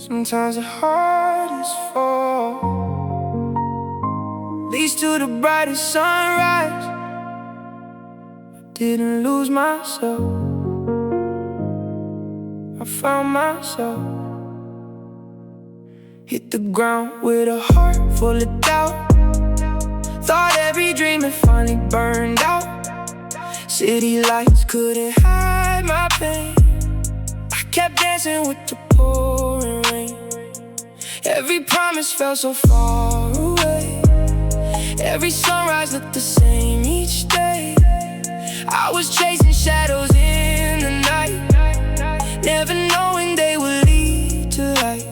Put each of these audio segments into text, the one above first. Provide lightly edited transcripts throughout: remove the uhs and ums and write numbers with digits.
Sometimes the hardest fall leads to the brightest sunrise. I didn't lose myself, I found myself. Hit the ground with a heart full of doubt. Thought every dream had finally burned out. City lights couldn't hide my pain. I kept dancing with the pouring rain. Every promise felt so far away. Every sunrise looked the same each day. I was chasing shadows in the night, never knowing they would lead to light.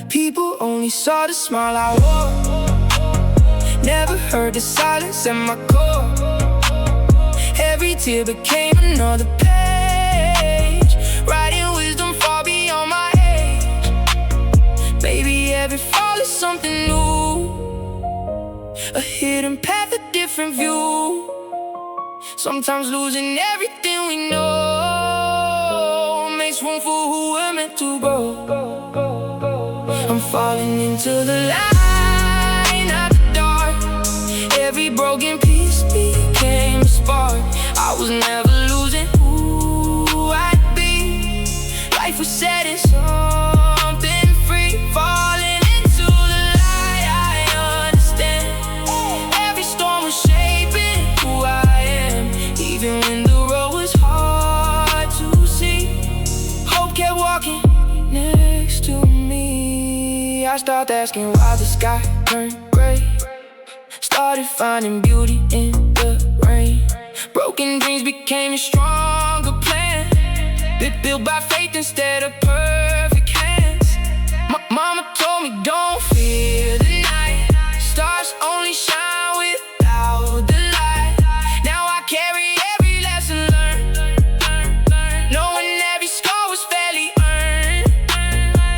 People only saw the smile I wore, never heard the silence at my core. Every tear became another page, writing wisdom far beyond my age. Maybe every fall is something new, a hidden path, a different view. Sometimes losing everything we know makes room for who we're meant to grow. I'm falling into the light, not the dark. Every broken piece became a spark. I was never losing who I'd be. Life was setting something free. Falling into the light, I understand. Every storm was shaping who I am. Even when the road was hard to see, hope kept walking next to me. I started asking why the sky turned gray. Started finding beauty in the rain. Broken dreams became a stronger plan, built by faith instead of perfect hands. Mama told me don't fear the night. Stars only shine without the light. Now I carry every lesson learned, knowing every scar was fairly earned.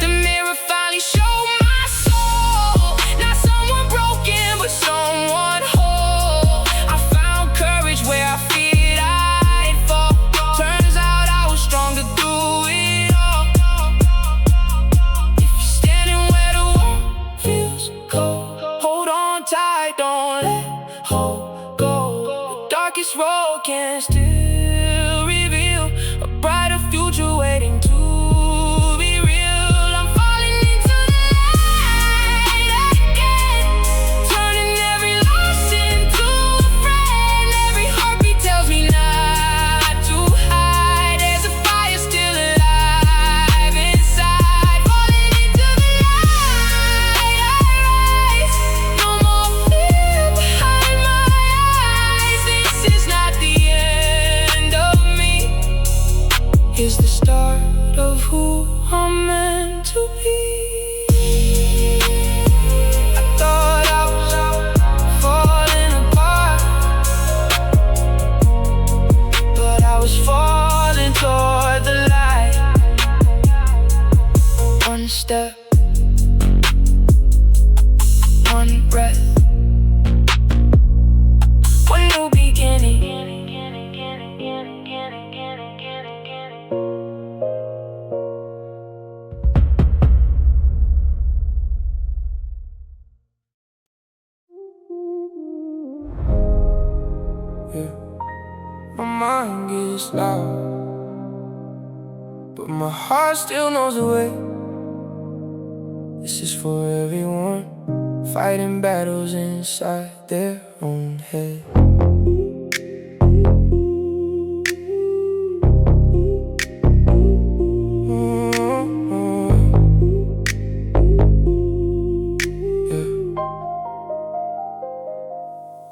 The mirror finally showed my soul, not someone broken but someone whole. I found courage where I feared I'd fall. Turns out I was stronger through it all. If you're standing where the world feels cold, hold on tight, don't let hope go. The darkest road can still reveal a brighter future waiting to be real. I'm falling into the light again, turning every loss into a friend. Every heartbeat tells me not to hide. There's a fire still alive inside. Falling into the light, I rise. No more fear behind my eyes. This is not the end of me, it's the start of who I'm meant to be. I thought I was falling apart, but I was falling toward the light. One step, one breath, one new beginning. Yeah. My mind gets loud, but my heart still knows the way. This is for everyone fighting battles inside their own head.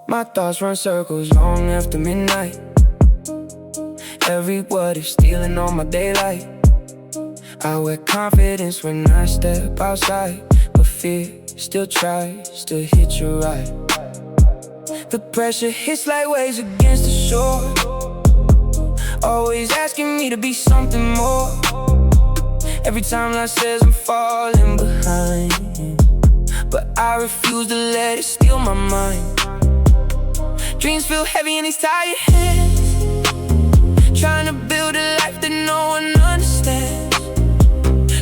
My thoughts run circles long after midnight. Every word is stealing all my daylight. I wear confidence when I step outside, but fear still tries to hit you right. The pressure hits like waves against the shore, always asking me to be something more. Every time life says I'm falling behind, but I refuse to let it steal my mind. Dreams feel heavy in these tired hands, trying to build a life that no one understands.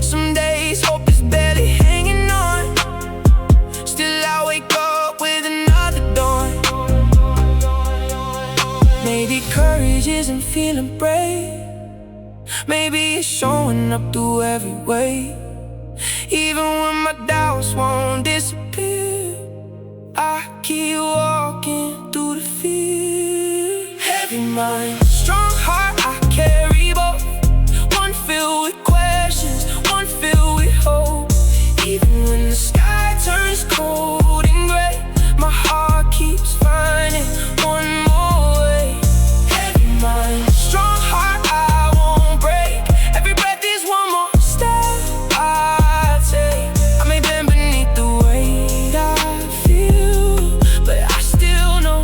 Some days hope is barely feeling brave. Maybe it's showing up through every way. Even when my doubts won't disappear, I keep walking through the fear. Heavy mind, strong heart, I carry both. One filled with questions, one filled with hope. Even when the sky turns cold and gray, my heart keeps finding one more way. Heavy mind, strong heart, I won't break. Every breath is one more step I take. I may bend beneath the weight I feel, but I still know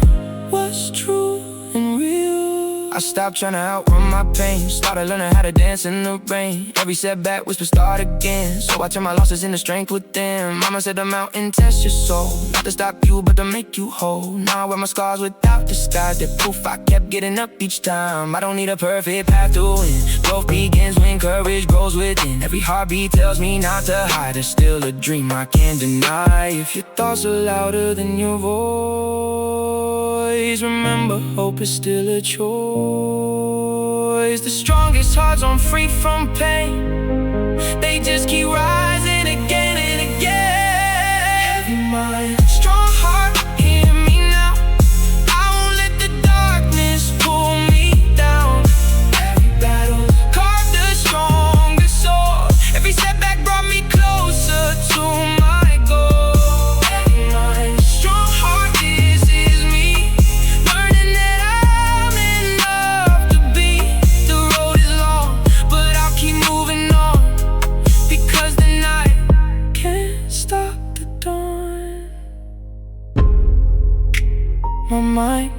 what's true and real. I stopped trying to outrun my pain, started learning how to dance in the rain. Every setback whisper start again, so I turn my losses into strength within. Mama said the mountain test your soul, not to stop you but to make you whole. Now I wear my scars without disguise, they're proof I kept getting up each time. I don't need a perfect path to win, growth begins when courage grows within. Every heartbeat tells me not to hide, there's still a dream I can't deny. If your thoughts are louder than your voice, remember hope is still a choice. The strongest hearts aren't free from pain, they just keep rising again and again. Heavy mind, strong heart, hear me now. I won't let the darkness pull me down. Every battle carved the strongest sword, every setback brought me closer to my goal. Heavy mind, strong heart, this is me, learning that I'm enough to be. The road is long, but I'll keep moving on, because the night can't stop the dawn. My mind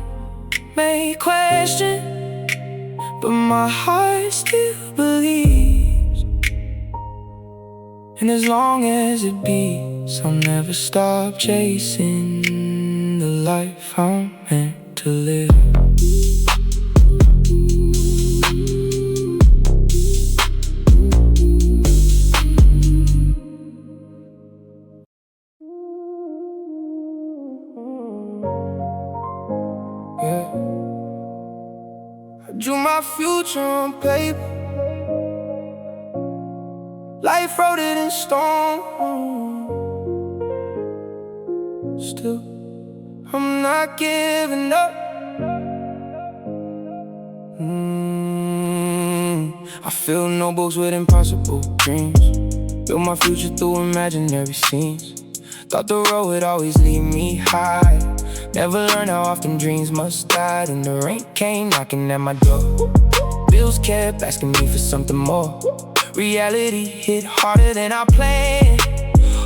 may question, but my heart still believes. And as long as it beats, I'll never stop chasing the life I'm meant to live. Yeah. I drew my future on paper, life wrote it in stone. Still, I'm not giving up. I fill notebooks with impossible dreams, build my future through imaginary scenes. Thought the road would always lead me high, never learned how often dreams must die. And the rain came knocking at my door, bills kept asking me for something more. Reality hit harder than I planned,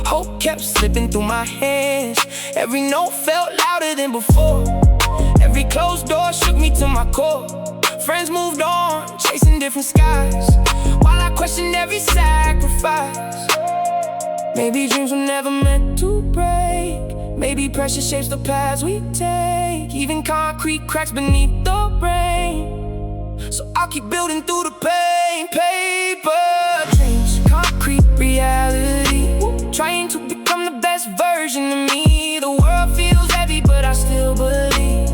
hope kept slipping through my hands. Every note felt louder than before, every closed door shook me to my core. Friends moved on, chasing different skies, while I questioned every sacrifice. Maybe dreams were never meant to break, maybe pressure shapes the paths we take. Even concrete cracks beneath the rain, so I'll keep building through the pain. Paper dreams, concrete reality, trying to become the best version of me. The world feels heavy, but I still believe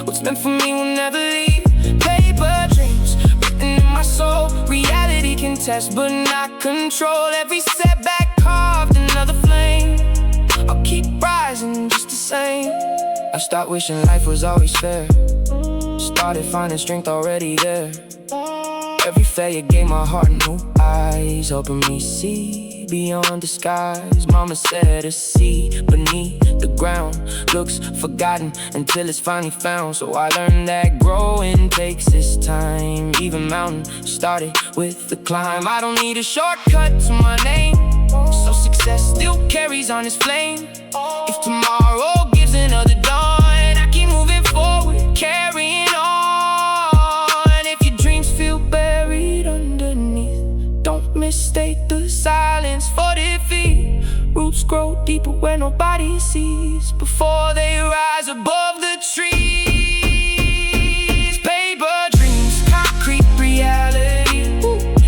what's meant for me will never leave. Paper dreams, written in my soul, reality can test but not control. Every setback carved another flame, I'll keep rising just the same. I stopped wishing life was always fair, started finding strength already there. Every failure gave my heart new eyes, helping me see beyond the skies. Mama said a seed beneath the ground looks forgotten until it's finally found. So I learned that growing takes its time. Even mountain started with the climb. I don't need a shortcut to my name, so success still carries on its flame. If tomorrow gives another dawn, I keep moving forward, carrying on. If your dreams feel buried underneath, don't mistake the silence for defeat. Roots grow deeper where nobody sees, before they rise above the trees. Paper dreams, concrete reality.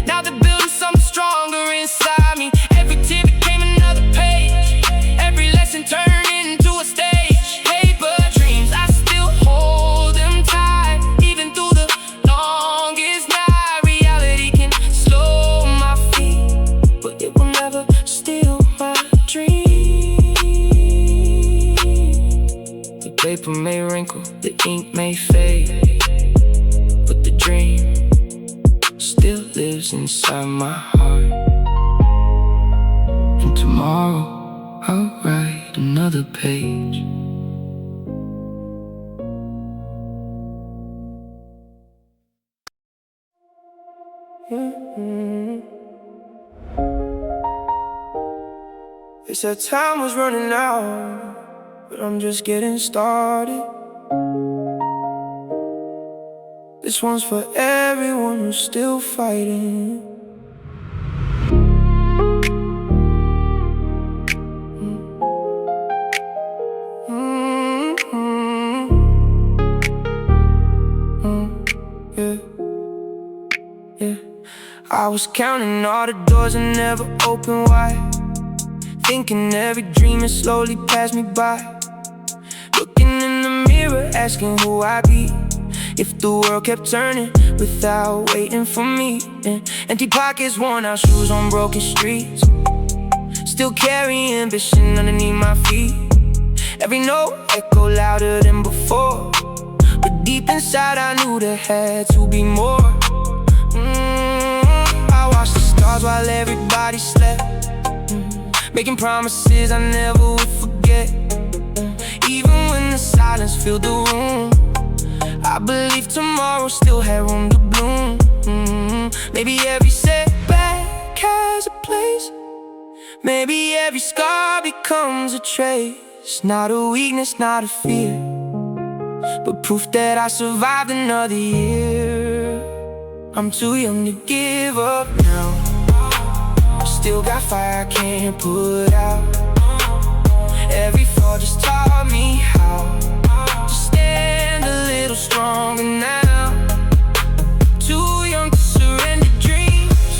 Now they're building something stronger inside me. Every tear became another page, every lesson turned into a stage. Paper dreams, I still hold them tight, even through the long paper may wrinkle, the ink may fade, but the dream still lives inside my heart. And tomorrow I'll write another page. They said time was running out, but I'm just getting started. This one's for everyone who's still fighting. Yeah. I was counting all the doors that never opened wide, thinking every dream had slowly passed me by. Looking in the mirror, asking who I'd be if the world kept turning without waiting for me. And empty pockets, worn out shoes on broken streets, still carrying ambition underneath my feet. Every note echo louder than before, but deep inside I knew there had to be more. I watched the stars while everybody slept, making promises I never would forget. Even when the silence filled the room, I believed tomorrow still had room to bloom. Maybe every setback has a place, maybe every scar becomes a trace. Not a weakness, not a fear, but proof that I survived another year. I'm too young to give up now, still got fire I can't put out. Every fall just taught me how to stand a little stronger now. Too young to surrender dreams,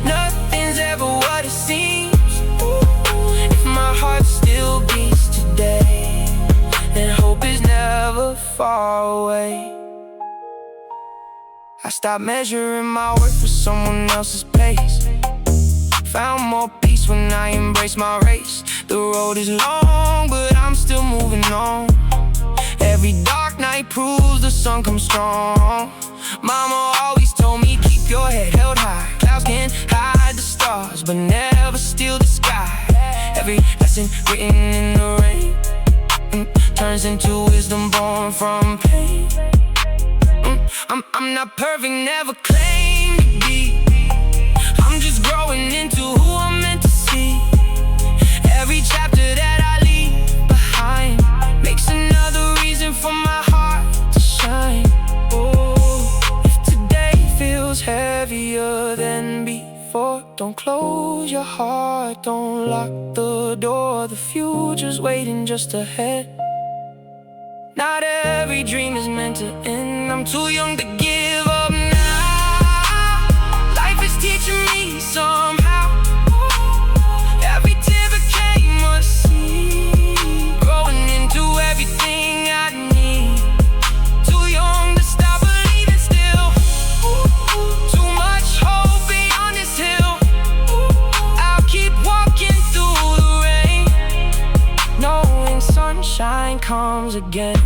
nothing's ever what it seems. If my heart still beats today, then hope is never far away. I stopped measuring my worth for someone else's pace, found more peace when I embraced my race. The road is long, but I'm still moving on. Every dark night proves the sun comes strong. Mama always told me, keep your head held high. Clouds can hide the stars, but never steal the sky. Every lesson written in the rain turns into wisdom born from pain. I'm not perfect, never claimed to be. I'm just growing into who I'm meant to see. Every chapter that I leave behind makes another reason for my heart to shine. Oh, if today feels heavier than before, don't close your heart, don't lock the door. The future's waiting just ahead. Not every dream is meant to end. I'm too young to give up now. Life is teaching me somehow. Every tear became a seed, growing into everything I need. Too young to stop believing still. Too much hope beyond this hill. I'll keep walking through the rain, knowing sunshine comes again.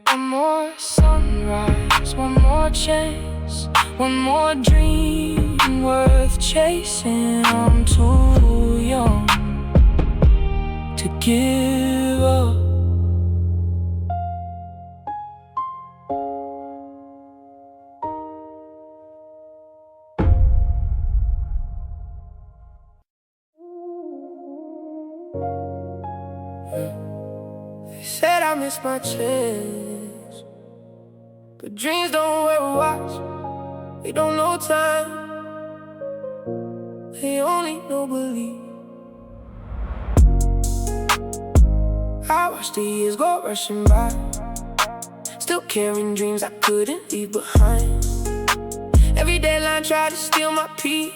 One more sunrise, one more chance, one more dream worth chasing. I'm too young to give up. They said I missed my chance, but dreams don't wear a watch. They don't know time, they only know believe. I watched the years go rushing by, still carrying dreams I couldn't leave behind. Every deadline tried to steal my peace,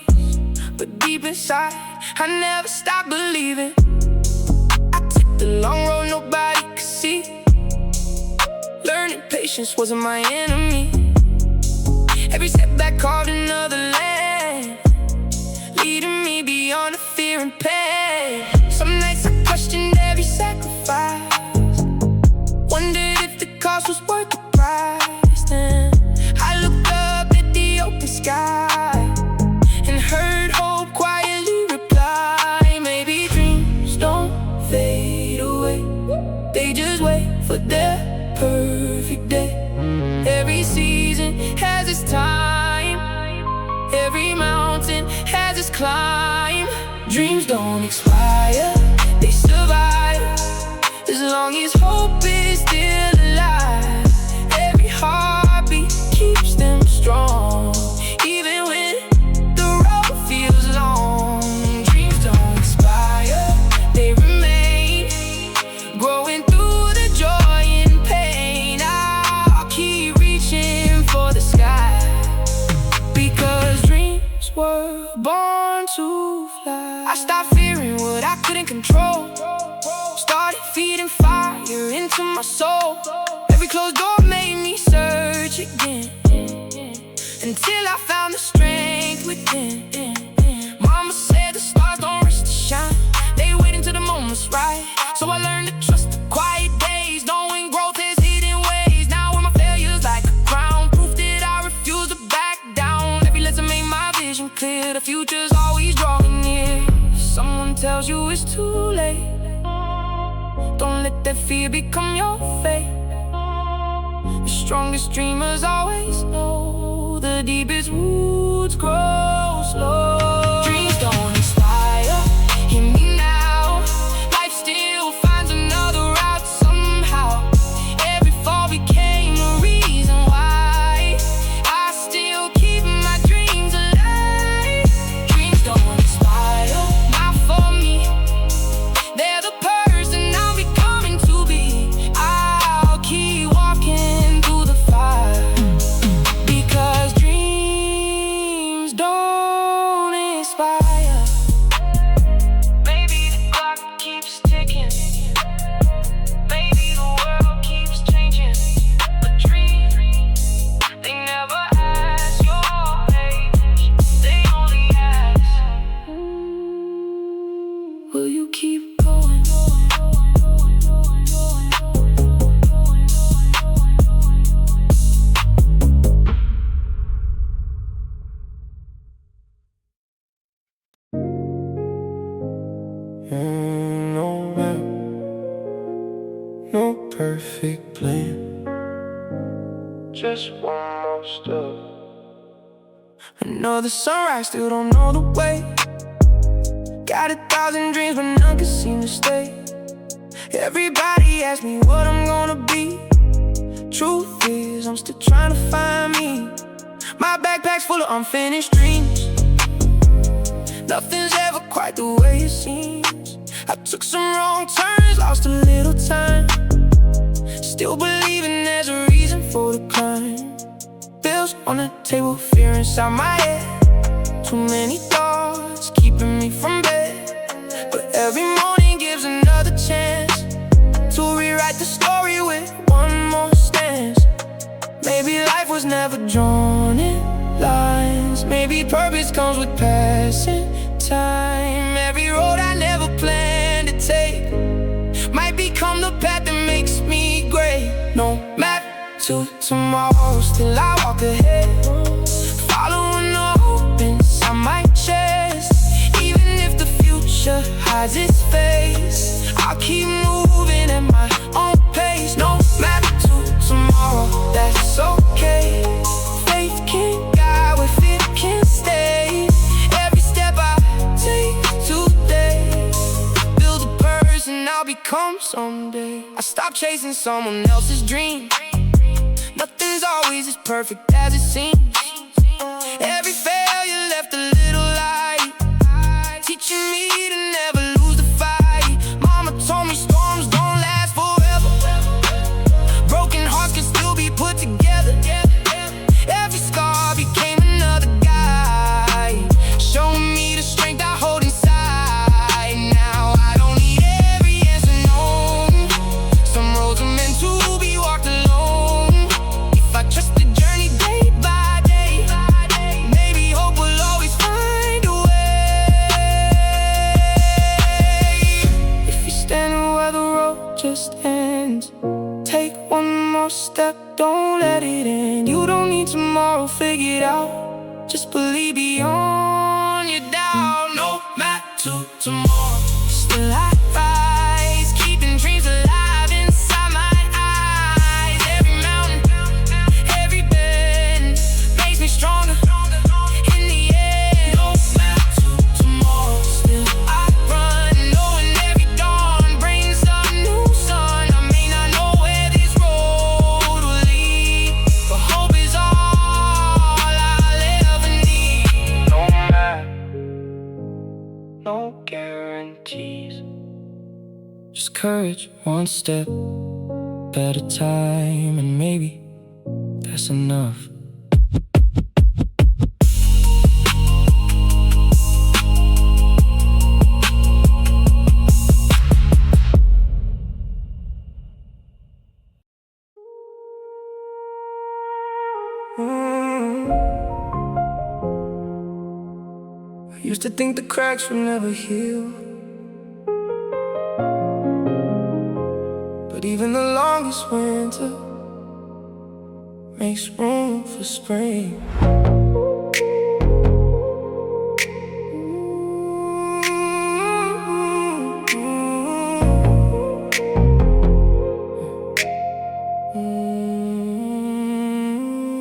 but deep inside I never stopped believing. I took the long road nobody could see, learning patience wasn't my enemy. Every setback carved another land, leading me beyond the fear and pain. Some nights I questioned every second lost was worth the price. Then I looked up at the open sky and heard hope quietly reply, maybe dreams don't fade away, they just wait for their perfect day. Every season has its time, every mountain has its climb. Dreams don't expire, they survive, as long as hope is still alive. Every heartbeat keeps them strong, even when the road feels long. Dreams don't expire, they remain, growing through the joy and pain. I'll keep reaching for the sky, because dreams were born to fly. I stopped fearing what I couldn't control, started feeding fire into my soul. Every closed door made me search again, until I found the strength within. Mama said the stars don't rush to shine, they wait until the moment's right. So I learned to trust the quiet days, knowing growth has hidden ways. Now when my failures like a crown, proof that I refuse to back down. Every lesson made my vision clear, the future's always drawing near. Someone tells you it's too late, don't let that fear become your fate. The strongest dreamers always know the deepest roots grow slow. Dreams don't expire, hear me now. Life still finds another route somehow. Every fall became a reason why I still keep my dreams alive. Dreams don't expire, not for me, they're the person I'm becoming to be. I'll keep walking through the fire, because dreams don't expire. Maybe the clock keeps ticking, maybe the world keeps changing, but dreams, they never ask your age, they only ask, will you keep going? No map, no perfect plan, just one more step. Another sunrise, still don't know the way. Got 1,000 dreams, but none can seem to stay. Everybody asks me what I'm gonna be. Truth is, I'm still trying to find me. My backpack's full of unfinished dreams, nothing's ever quite the way it seems. I took some wrong turns, lost a little time, still believing there's a reason for the climb. Bills on the table, fear inside my head, too many thoughts keeping me from bed. But every morning gives another chance to rewrite the story with one more stance. Maybe life was never drawn in lines, maybe purpose comes with passing time. Every road I never planned to take might become the path that makes me great. No map to tomorrow, still I walk ahead, following the hope inside my chest. Even if the future hides its face, I'll keep moving at my own pace. No map to tomorrow, that's okay. Faith can guide where fear can stay. Every step I take today build the person I'll become someday. I stopped chasing someone else's dream, nothing's always as perfect as it seems. Every failure left a little light, teaching me to never lose the fight. Mama told me storms don't last forever, broken hearts can still be put together. Every scar became another guide, showing me the strength I hold inside. Now I don't need every answer known, some roads are meant to be walked alone. If I trust the journey day by day, maybe hope will always find a way. don't figure it out. Just believe beyond your doubt. No map to tomorrow, still I rise, keeping dreams alive inside my eyes. Every mountain, every bend makes me stronger. In the end, no map to tomorrow, still I run, knowing every dawn brings a new sun. I may not know where this road will lead, but hope is all I'll ever need. No map, no guarantees, just courage, one step at a time, and maybe that's enough. I used to think the cracks would never heal, but even the longest winter makes room for spring.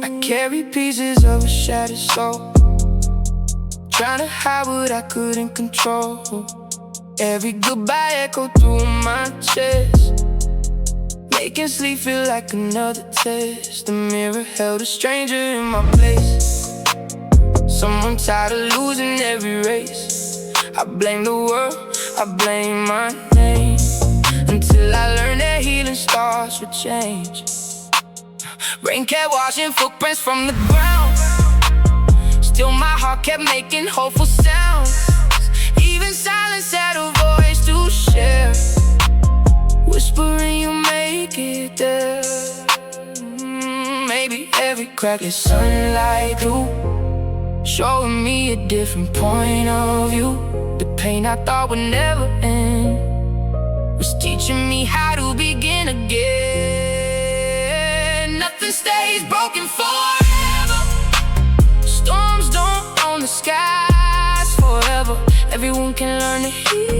I carry pieces of a shattered soul, trying to hide what I couldn't control. Every goodbye echoed through my chest, making sleep feel like another test. The mirror held a stranger in my place, someone tired of losing every race. I blame the world, I blame my name, until I learned that healing starts with change. Rain kept washing footprints from the ground, still my heart kept making hopeful sounds. Even silence had a voice to share, whispering you'll make it there. Maybe every crack is sunlight through, showing me a different point of view. The pain I thought would never end was teaching me how to begin again. Nothing stays broken forever, storms don't own the skies forever. Everyone can learn to heal,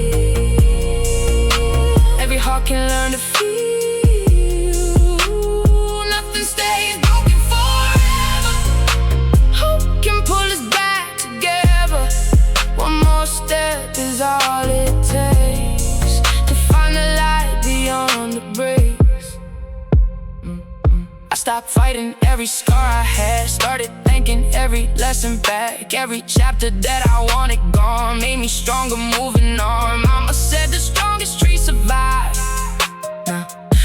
every heart can learn to feel. Nothing stays broken forever, hope can pull us back together. One more step is all it takes to find the light beyond the breaks. I stopped fighting every scar I had, started thinking every lesson back. Every chapter that I wanted gone made me stronger, moving on. Mama said the strongest trees survive,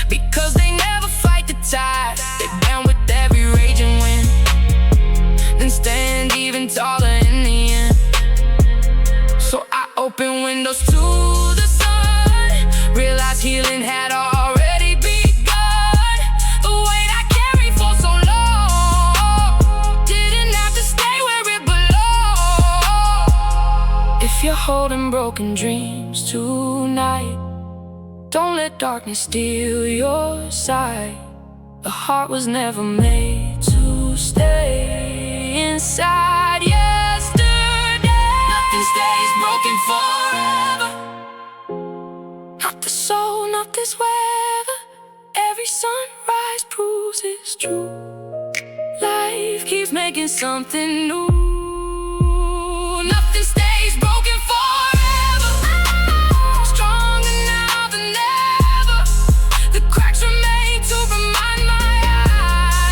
because they never fight the tide. They're down with every raging wind, then stand even taller in the end. So I opened windows to the sun, realized healing had already begun. The weight I carried for so long didn't have to stay where it belonged. If you're holding broken dreams tonight, don't let darkness steal your sight. The heart was never made to stay inside yesterday. Nothing stays broken forever, not the soul, not this weather. Every sunrise proves it's true. Life keeps making something new. Nothing stays broken forever, stronger now than ever. The cracks remain to remind my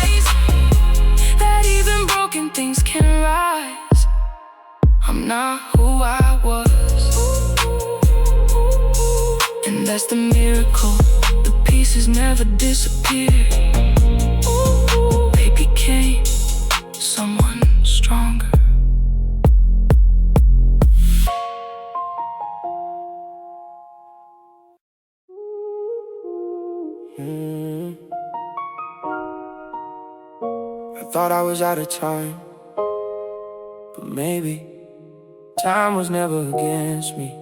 eyes that even broken things can rise. I'm not who I was, and that's the miracle. The pieces never disappear, they became someone stronger. I thought I was out of time, but maybe time was never against me.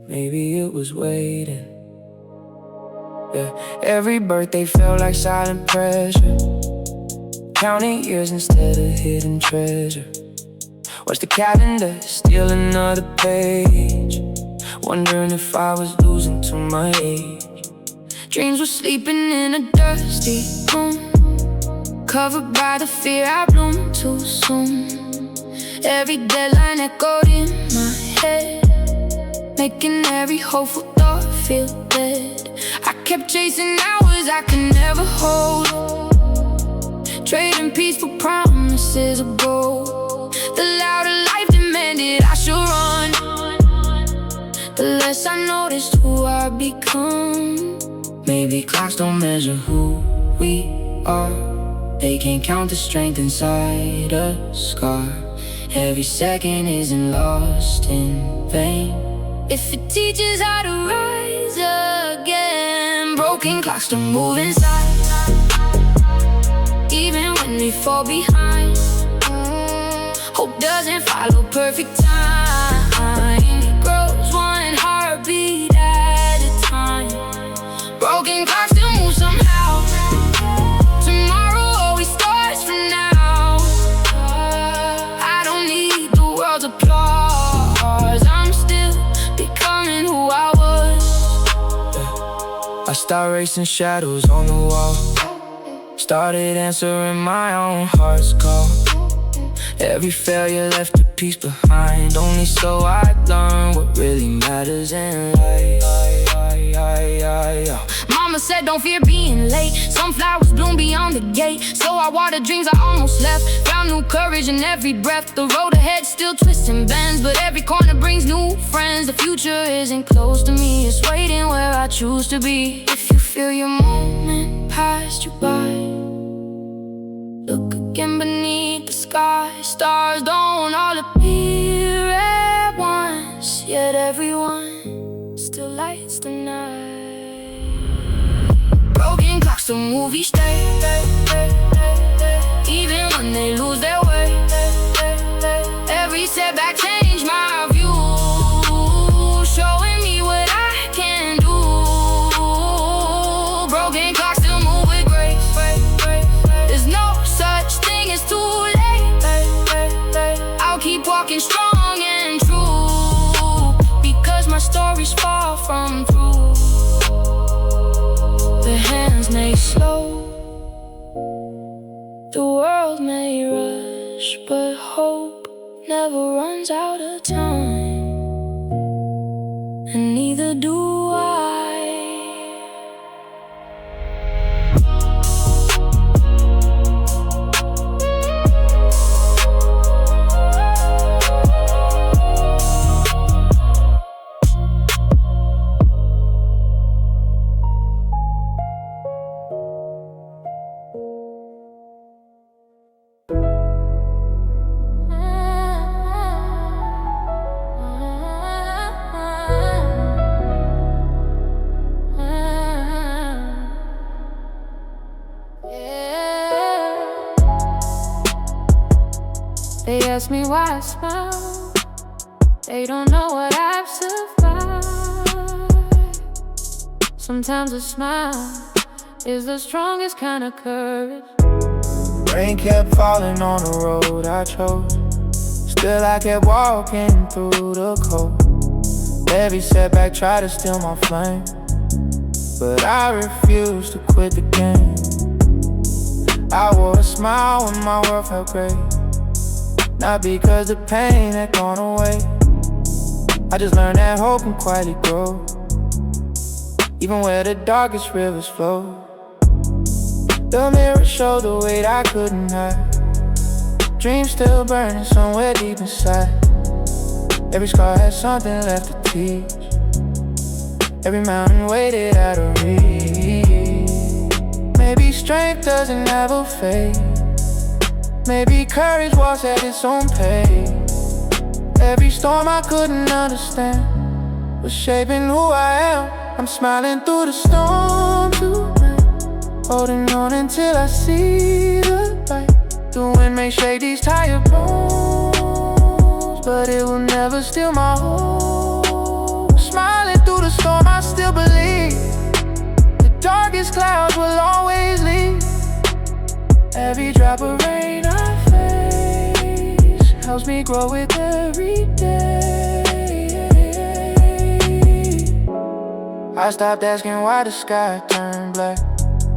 Maybe it was waiting. Yeah, every birthday felt like silent pressure. counting years instead of hidden treasure. Watch the calendar, steal another page, wondering if I was losing to my age. Dreams were sleeping in a dusty room, covered by the fear I bloomed too soon. Every deadline echoed in my head, making every hopeful thought feel dead. I kept chasing hours I could never hold, trading peace for promises of gold. The louder life demanded I should run, the less I noticed who I become. Maybe clocks don't measure who we are, they can't count the strength inside a scar. Every second isn't lost in vain if it teaches how to rise again. Broken clocks don't move inside, even when they fall behind. Hope doesn't follow perfect time, it grows one heartbeat at a time. Broken clocks still move somehow, tomorrow always starts from now. I don't need the world's applause, I'm still becoming who I was. I started racing shadows on the wall, started answering my own heart's call. Every failure left a piece behind, only so I learn what really matters in life. Mama said don't fear being late, some flowers bloom beyond the gate. So I watered dreams I almost left, found new courage in every breath. The road ahead still twists and bends, but every corner brings new friends. The future isn't close to me, it's waiting where I choose to be. If you feel your moment passed you by, look again beneath the sky. Stars don't all appear at once, yet everyone still lights the night. Broken clocks don't move each day, even when they lose their way. Every setback changed my view, showing me what I can do. Broken clocks still move with grace, there's no such thing as too late. I'll keep walking strong and true, because my story's far from through. The hands may slow, the world may rush, but hope never runs out of time, and neither do I. They ask me why I smile, they don't know what I've survived. Sometimes a smile is the strongest kind of courage. Rain kept falling on the road I chose, still I kept walking through the cold. Every setback tried to steal my flame, but I refused to quit the game. I wore a smile when my world felt great, not because the pain had gone away. I just learned that hope can quietly grow, even where the darkest rivers flow. The mirror showed the weight I couldn't hide, dreams still burning somewhere deep inside. Every scar had something left to teach, every mountain waited out of reach. Maybe strength doesn't ever fade, maybe courage walks at its own pace. Every storm I couldn't understand was shaping who I am. I'm smiling through the storm tonight, holding on until I see the light. The wind may shake these tired bones, but it will never steal my hope. Smiling through the storm, I still believe the darkest clouds will always leave. Every drop of rain I face helps me grow with every day. I stopped asking why the sky turned black.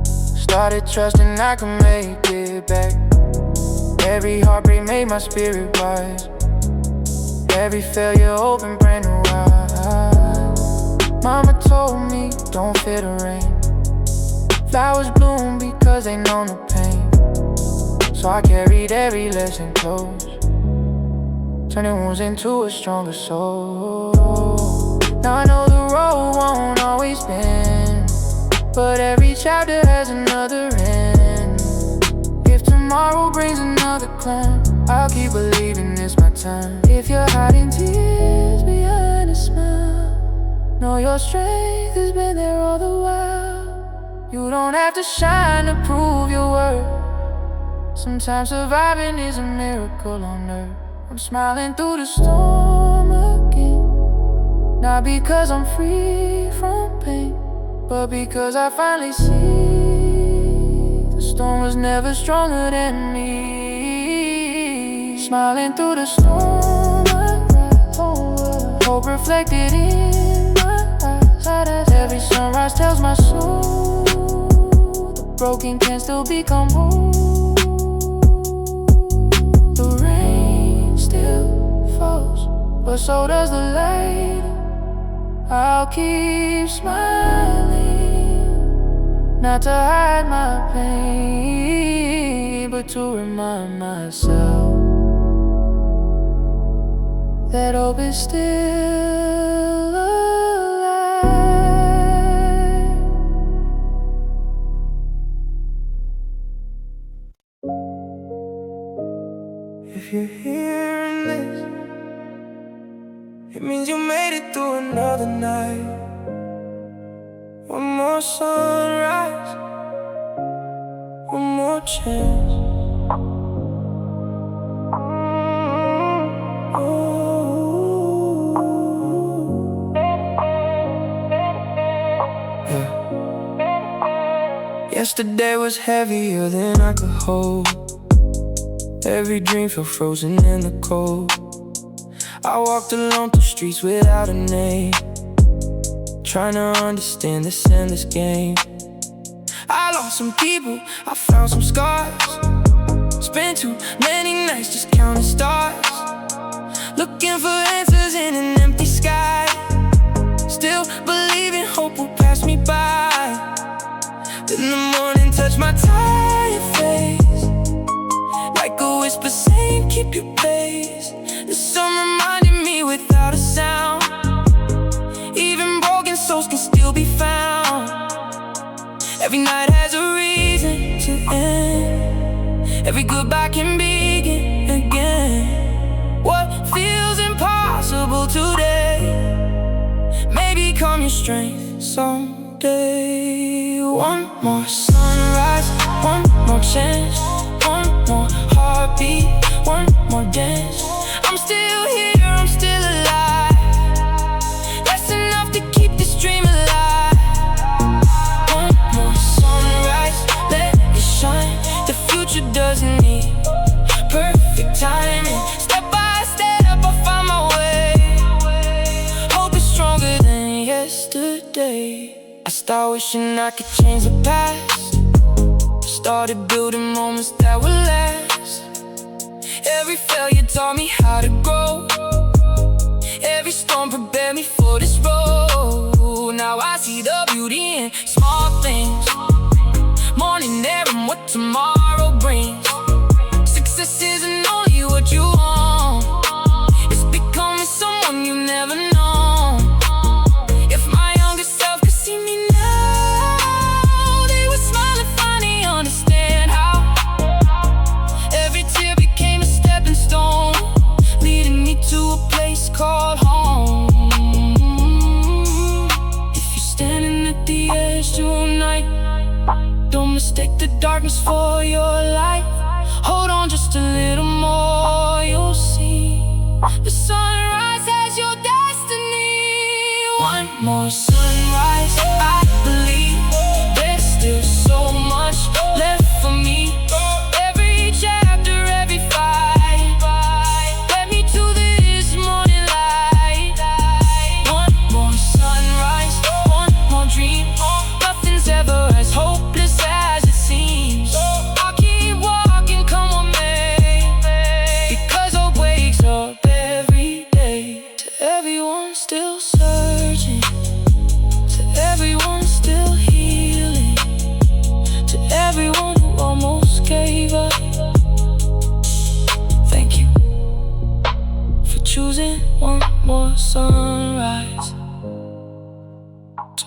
Started trusting I could make it back. Every heartbreak made my spirit rise. Every failure opened brand new eyes. Mama told me, don't fear the rain. Flowers bloom because they know no pain. So I carried every lesson close, turning wounds into a stronger soul. Now I know the road won't always bend, but every chapter has another end. If tomorrow brings another climb, I'll keep believing it's my time. If you're hiding tears behind a smile, know your strength has been there all the while. You don't have to shine to prove your worth. Sometimes surviving is a miracle on earth. I'm smiling through the storm again, not because I'm free from pain, but because I finally see the storm was never stronger than me. Smiling through the storm, I rise, hope reflected in my eyes. Every sunrise tells my soul the broken can still become whole. The rain still falls, but so does the light. I'll keep smiling, not to hide my pain, but to remind myself that hope is still alive. If you're hearing this, it means you made it through another night. One more sunrise, one more chance. Yeah. Yesterday was heavier than I could hold. Every dream felt frozen in the cold. I walked alone through streets without a name, trying to understand this endless game. I lost some people, I found some scars. Spent too many nights just counting stars, looking for answers in an empty sky. Still believing hope will pass me by. Then the morning touched my tired face, like a whisper saying keep your pace. The sun reminded me without a sound, even broken souls can still be found. Every night has a reason to end, every goodbye can begin again. What feels impossible today may become your strength someday. One more sunrise, one more chance, one more heartbeat, one more dance. I'm still here, I'm still alive. That's enough to keep this dream alive. One more sunrise, let it shine. The future doesn't need perfect timing. Step by step, I find my way. Hope is stronger than yesterday. I start wishing I could change the past. Started building moments that would last. Every failure taught me how to grow. Every storm prepared me for this road. Now I see the beauty in small things, morning air and what tomorrow brings. Success isn't only what you want, it's becoming someone you never known. If my younger self could see me now, they would smile and finally understand how every tear became a stepping stone, leading me to a place called home. If you're standing at the edge tonight, don't mistake the darkness for your light. Hold on just a little more, you'll see the sunrise as your destiny. One more sunrise, I believe there's still so much left for me.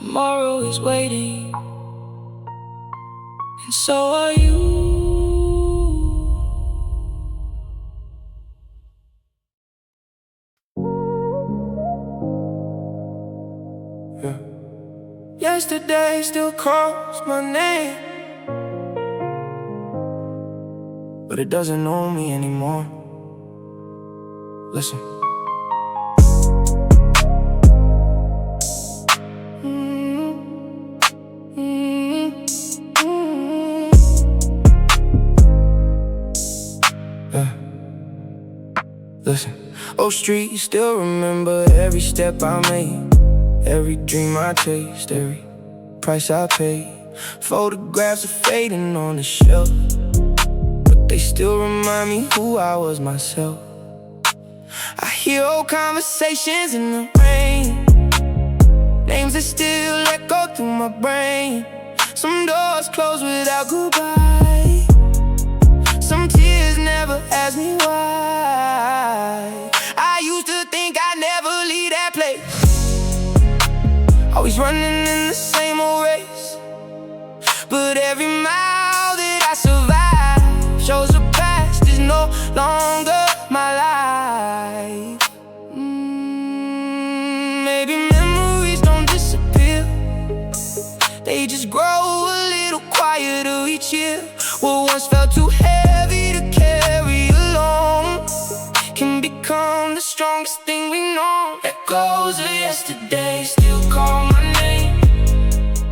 Tomorrow is waiting, and so are you. Yeah. Yesterday still calls my name, but it doesn't know me anymore. Listen. Listen. Oh, street, still remember every step I made, every dream I chased, every price I paid. Photographs are fading on the shelf, but they still remind me who I was myself. I hear old conversations in the rain, names that still echo through my brain. Some doors close without goodbye, some tears never ask me why. I used to think I'd never leave that place, always running in the same old race. But every mile that I survive shows the past is no longer my life. Maybe memories don't disappear, they just grow a little quieter each year. What once felt too heavy to carry alone can become the strongest thing we know. Echoes of yesterday still call my name,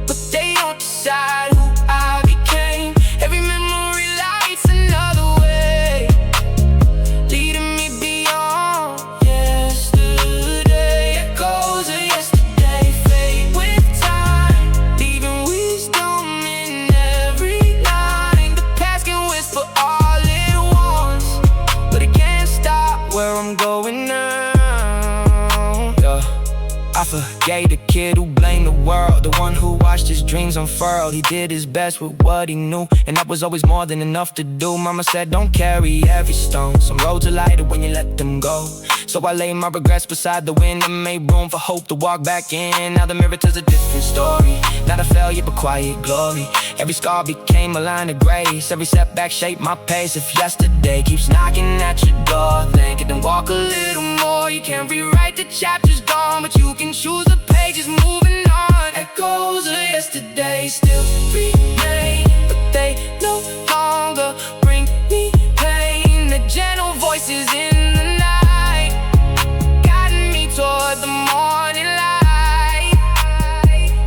but they don't decide who I became. Every memory lights another way, leading me beyond yesterday. Echoes of yesterday fade with time, leaving wisdom in every line. The past can whisper all it wants, but it can't stop where I'm going now. Yeah. I forgave the kid who blamed the world, the one who watched his dreams unfurl. He did his best with what he knew, and that was always more than enough to do. Mama said don't carry every stone, some roads are lighter when you let them go. So I laid my regrets beside the wind and made room for hope to walk back in. Now the mirror tells a different story, not a failure but quiet glory. Every scar became a line of grace, every setback shaped my pace. If yesterday keeps knocking at your door, think it and walk a little more. You can't rewrite the chapters gone, but you can choose the pages moving on. Echoes of yesterday still remain, but they no longer bring me pain. The gentle voices in the night guiding me toward the morning light.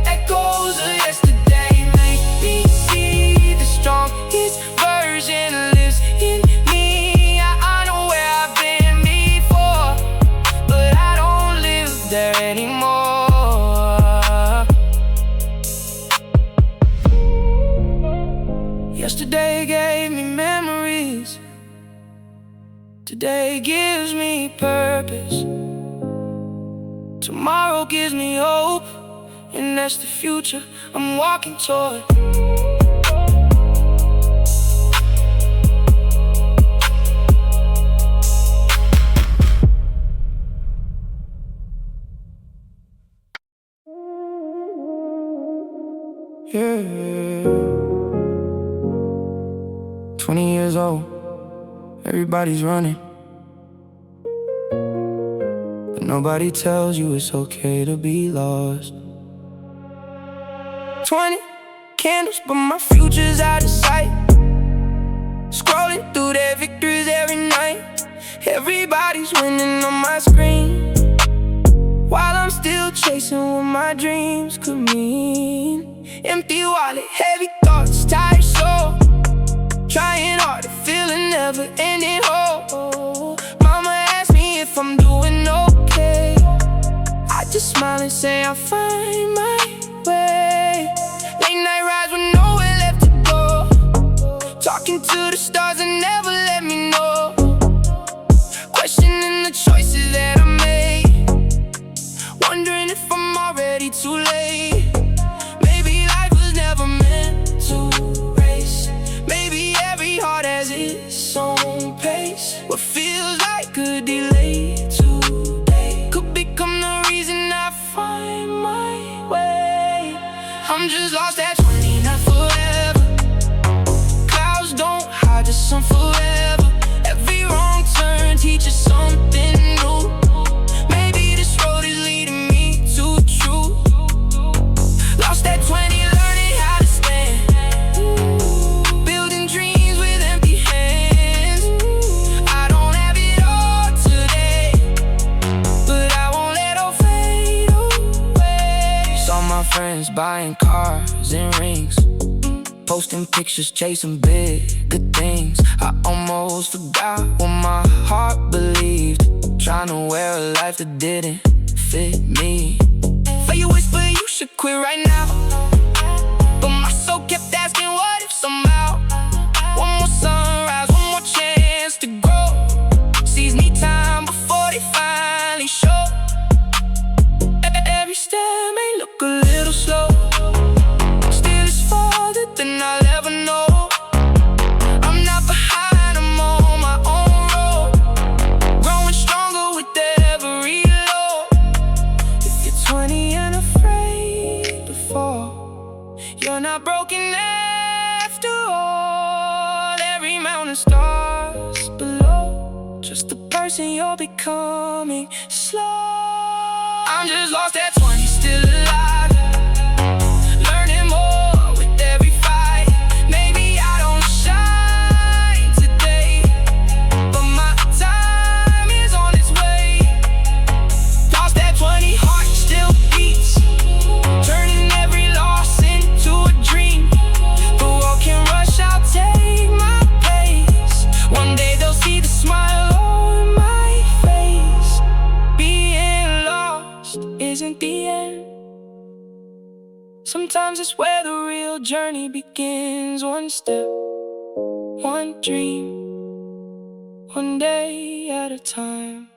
Echoes of yesterday make me see the strongest version lives in me. I know where I've been before, but I don't live there anymore. Yesterday gave me memories, today gives me purpose. Tomorrow gives me hope, and that's the future I'm walking toward. Yeah. 20 years old, everybody's running, but nobody tells you it's okay to be lost. 20 candles, but my future's out of sight. Scrolling through their victories every night. Everybody's winning on my screen, while I'm still chasing what my dreams could mean. Empty wallet, heavy thoughts, tired soul, trying hard to fill a never-ending hole. Mama asked me if I'm doing okay, I just smile and say I'll find my way. Late night rides with nowhere left to go, talking to the stars and never let me know. Questioning the choices that I made, wondering if I'm already too late. Maybe life was never meant to race, maybe every heart has its own pace. What feels like a delay today could become the reason I find my way. to some forever. Every wrong turn teaches something new. Maybe this road is leading me to the truth. Lost at 20, learning how to stand. Building dreams with empty hands. I don't have it all today, but I won't let it fade away. Saw my friends buying cars and rings, posting pictures, chasing big, good things. I almost forgot what my heart believed, trying to wear a life that didn't fit me. But you whisper you should quit right now, but my soul kept asking what if somehow. One more sunrise, one more chance to grow. Sees me time before they finally show. Every step may look a little slow, still it's farther than I'll ever know. I'm not behind, I'm on my own road, growing stronger with every low. If you're 20 and afraid to fall, you're not broken after all. Every mountain starts below, just the person you're becoming slow. I'm just lost at 20, still alive, learning more with every fight. Maybe I don't shine today, but my time is on its way. Lost at 20, heart still beats, turning every loss into a dream. The world can rush, I'll take my place. One day they'll see the smile on my face. Being lost isn't the end. Sometimes it's where the real journey begins. One step, one dream, one day at a time.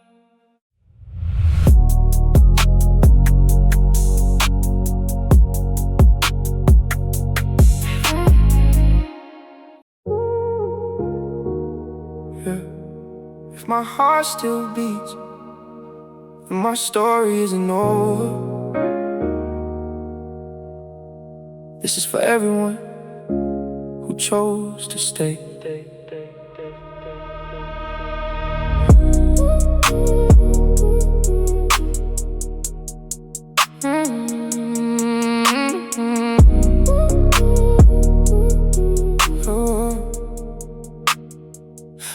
Yeah. If my heart still beats, and my story isn't over, this is for everyone who chose to stay.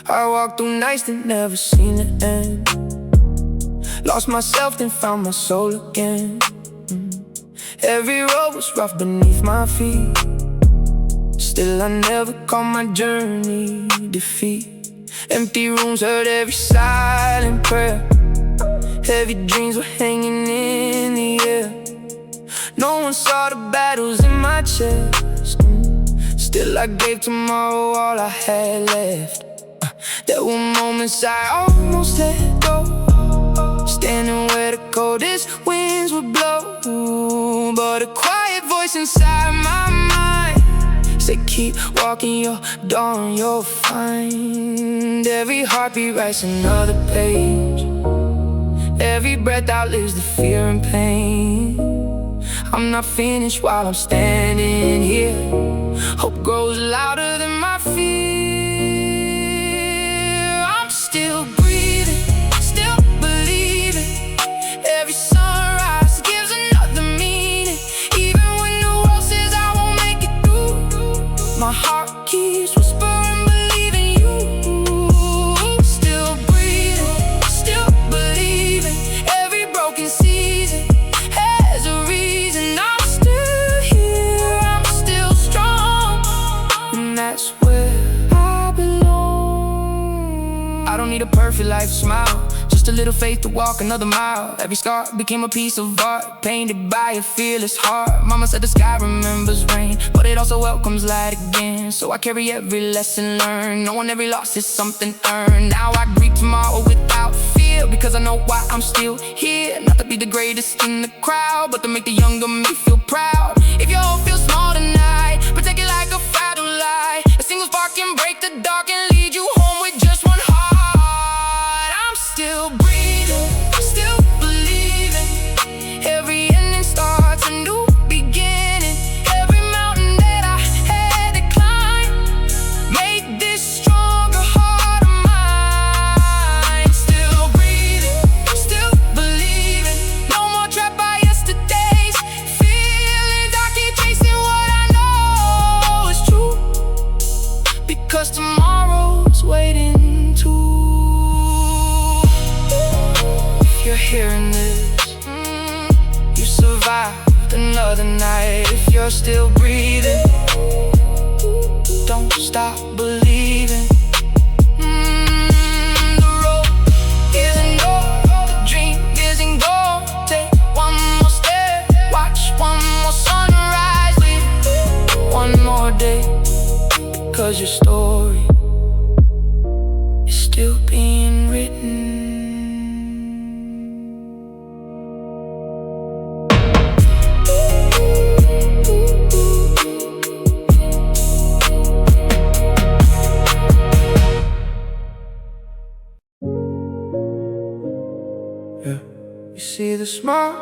I walked through nights that never seen the end, lost myself, then found my soul again. Every road was rough beneath my feet, still I never called my journey defeat. Empty rooms heard every silent prayer, heavy dreams were hanging in the air. No one saw the battles in my chest, still I gave tomorrow all I had left. There were moments I almost let go, standing where the coldest winds would blow, but a quiet voice inside my mind said keep walking your dawn, you'll find. Every heartbeat writes another page, every breath outlives the fear and pain. I'm not finished while I'm standing here, hope grows louder than my fear. I'm still breathing, still believing, every sunrise gives another meaning. Even when the world says I won't make it through, my heart keeps whispering, believe in you. Still breathing, still believing, every broken season has a reason. I'm still here, I'm still strong, and that's where I belong. I don't need a perfect life smile, just a little faith to walk another mile. Every scar became a piece of art, painted by a fearless heart. Mama said the sky remembers rain, but it also welcomes light again. So I carry every lesson learned, knowing every loss is something earned. Now I greet tomorrow without fear, because I know why I'm still here. Not to be the greatest in the crowd, but to make the younger me feel proud. If your hope feels small tonight, protect it like a fragile light. A single spark can break the dark and lead you home with just one heart. I'm still breathing, still believing, every ending starts a new beginning. Every mountain that I had to climb made this strong. other night. If you're still breathing, don't stop believing. The road isn't over, the dream isn't gone. Take one more step, watch one more sunrise, live one more day, 'cause your story is still being written. You see the smoke,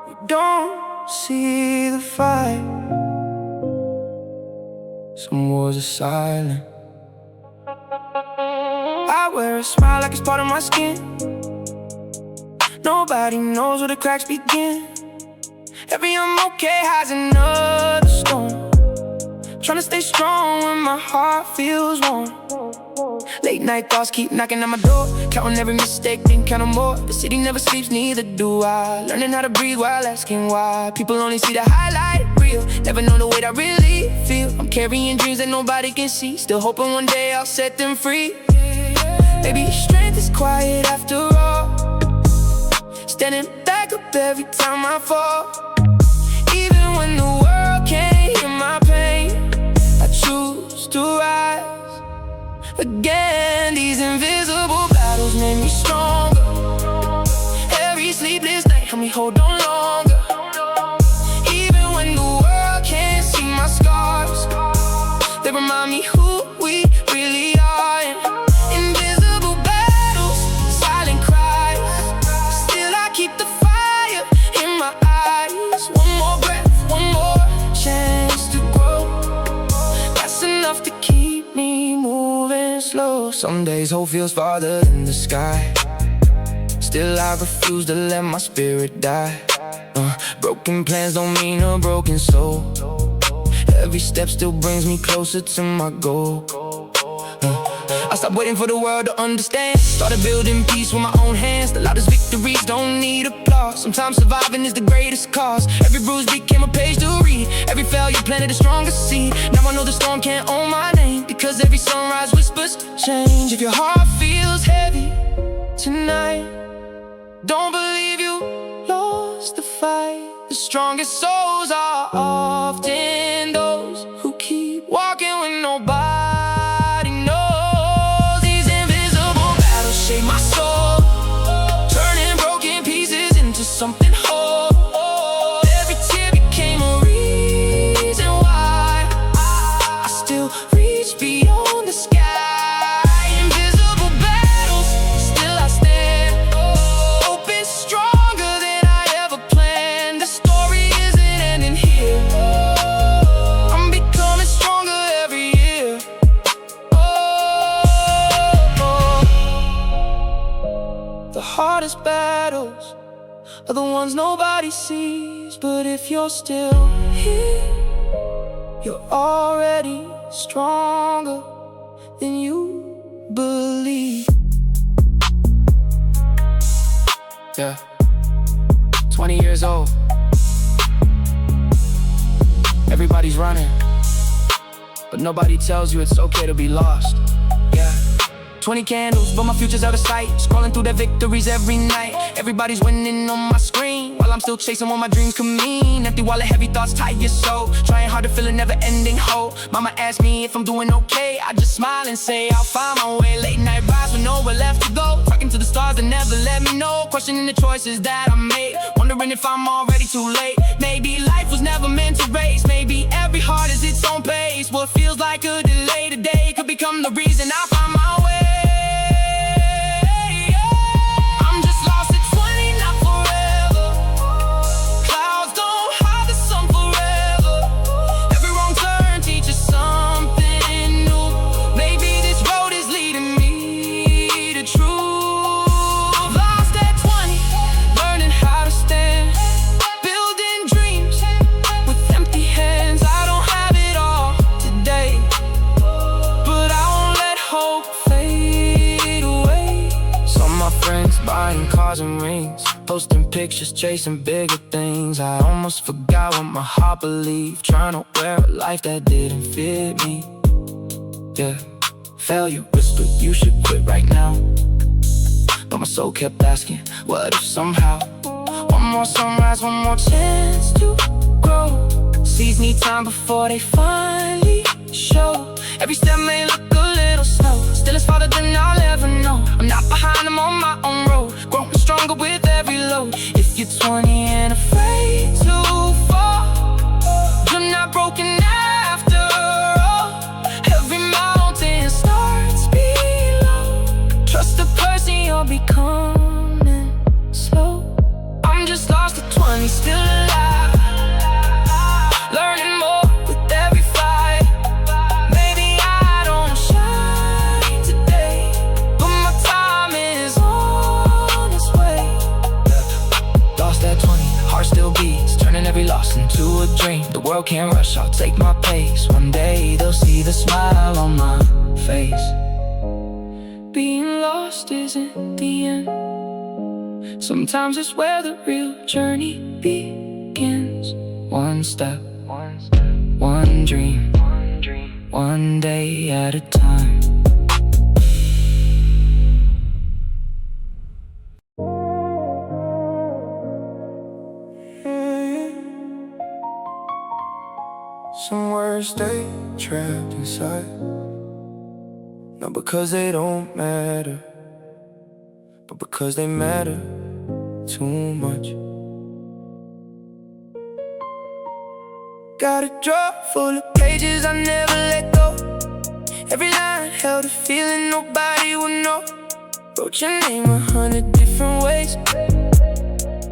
you don't see the fight. Some wars are silent. I wear a smile like it's part of my skin. Nobody knows where the cracks begin. Every I'm okay hides another storm. Trying to stay strong when my heart feels warm. Late night thoughts keep knocking on my door, counting every mistake, then counting more. The city never sleeps, neither do I. Learning how to breathe while asking why. People only see the highlight reel, never know the weight I really feel. I'm carrying dreams that nobody can see, still hoping one day I'll set them free. Maybe strength is quiet after all, standing back up every time I fall. Even when the world can't hear my pain, I choose to rise again. These invisible battles made me stronger. Every sleepless night helped me hold on longer. Even when the world can't see my scars, they remind me who we really are. And invisible battles, silent cries, still I keep the fire in my eyes. One more breath, one more chance to grow, that's enough to keep me moving slow. Some days hope feels farther than the sky, still I refuse to let my spirit die. Broken plans don't mean a broken soul. Every step still brings me closer to my goal. I stopped waiting for the world to understand, started building peace with my own hands. The loudest victories don't need applause, sometimes surviving is the greatest cause. Every bruise became a page to read, every failure planted a stronger seed. Now I know the storm can't own my name, because every sunrise whispers change. If your heart feels heavy tonight, don't believe you lost the fight. The strongest souls are often those who keep walking when nobody knows. These invisible battles shape my soul, turning broken pieces into something whole. Every tear became a reason why I still reach beyond the sky. Invisible battles, still I stand. Hope is stronger than I ever planned. The story isn't ending here, I'm becoming stronger every year. The hardest battles are the ones nobody sees, but if you're still here, you're already stronger than you believe. Yeah, 20 years old, everybody's running, but nobody tells you it's okay to be lost. Yeah, 20 candles, but my future's out of sight. Scrolling through their victories every night. Everybody's winning on my screen, while I'm still chasing what my dreams could mean. Empty wallet, heavy thoughts tie your soul, trying hard to fill a never-ending hole. Mama asked me if I'm doing okay, I just smile and say I'll find my way. Late night rides with nowhere left to go, talking to the stars that never let me know. Questioning the choices that I made, wondering if I'm already too late. Maybe life was never meant to race, maybe every heart is its own pace. What feels like a delay today could become the reason I find my way. Hold buying cars and rings, posting pictures, chasing bigger things. I almost forgot what my heart believed, trying to wear a life that didn't fit me. Yeah, failure whispered you should quit right now, but my soul kept asking, what if somehow? One more sunrise, one more chance to grow. Seeds need time before they finally show. Every step may look a little slow, still it's farther than I'll ever know. I'm not behind, I'm on my own road, growing stronger with every load. If you're 20 and afraid to fall, you're not broken after all. Every mountain starts below. Trust the person you're becoming slow. I'm just lost at 20, still alive, learning more with every fight. Maybe I don't shine today, but my time is on its way. Lost at 20, heart still beats, turning every loss into a dream. The world can't rush, I'll take my pace. One day they'll see the smile on my face. Being lost isn't the end, sometimes it's where the real journey begins. One step, one dream, one day at a time. Some words stay trapped inside, not because they don't matter, but because they matter too much. Got a drawer full of pages I never let go. Every line held a feeling nobody would know. Wrote your name 100 different ways,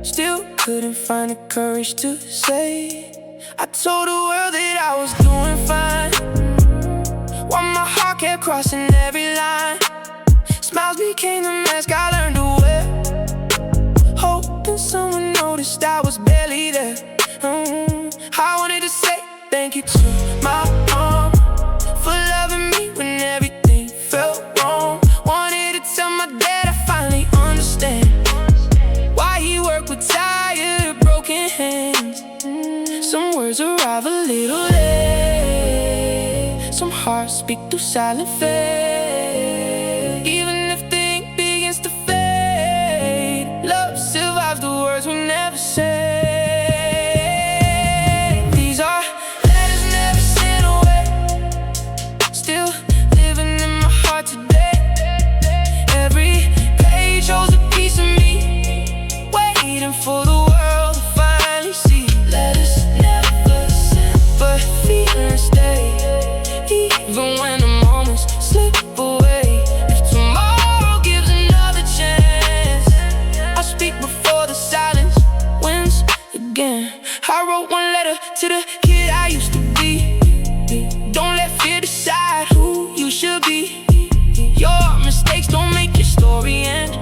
still couldn't find the courage to say. I told the world that I was doing fine, while my heart kept crossing every line. Smiles became the mask I learned to wear, hoping someone noticed I was barely there. I wanted to say thank you to my mom for loving me when everything felt wrong. Wanted to tell my dad I finally understand why he worked with tired, broken hands. Some words arrive a little late, some hearts speak through silent fade. Even if the ink begins to fade, love survives the words we never say. These are letters never sent away, still living in my heart today. Every page holds a piece of me, waiting for the world to finally see. Letters never sent, but feelings stay, even when the moments slip away. If tomorrow gives another chance, I'll speak before the silence wins again. I wrote one letter to the kid I used to be. Don't let fear decide who you should be. Your mistakes don't make your story end,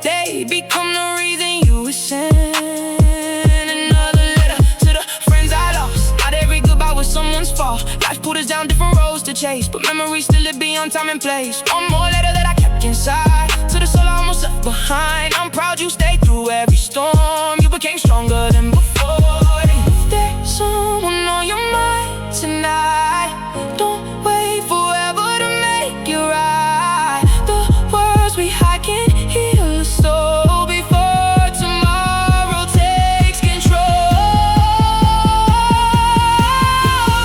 they become the reason you were sent. Another letter to the friends I lost. Not every goodbye was someone's fault. Life put us down different roads to chase, but memories still live beyond time and place. One more letter that I kept inside, to the soul I almost left behind. I'm proud you stayed through every storm, you became stronger than before. If there's someone on your mind tonight, don't wait forever to make it right. The words we hide can heal us so before tomorrow takes control.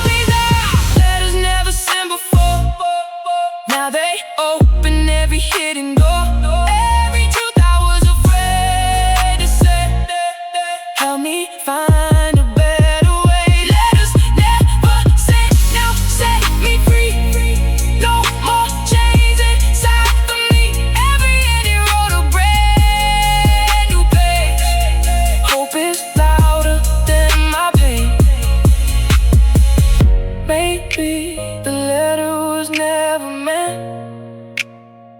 These are letters never sent before, now they open every hidden door. Every truth I was afraid to say, help me find a better way. Letters never sent, now set me free. No more chains inside of me. Every ending wrote a brand new page. Hope is louder than my pain. Maybe the letter was never meant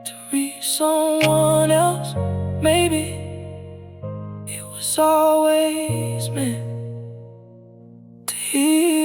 to reach someone else. Maybe it was always meant to hear